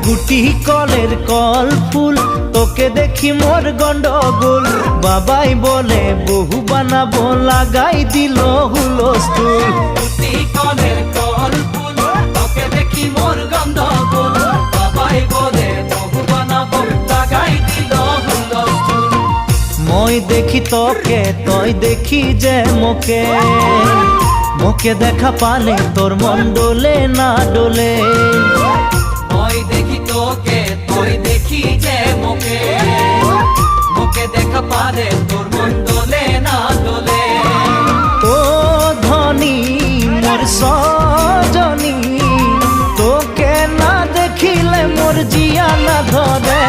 গুটি কলের কল ফুল, তোকে দেখি মোর গন্ডগোল। বাবাই বলে বহু বানাবো, লাগাই দিল হুলস্থুল। গুটি কলের কল ফুল, তোকে দেখি মোর গন্ডগোল। বাবাই বলে বহু বানাবো, লাগাই দিল হুলস্থুল। মই দেখি তোকে, তই দেখি যে মোকে, মোকে দেখা পালে তোর মন ডোলে না ডোলে। মই দেখি তোকে, তুই দেখি যে মোকে, মোকে দেখা পারে তোর মন দোলে না দোলে। ও ধনী মোর সজনী, তোকে না দেখিলে মোর জিয়া না ধরে।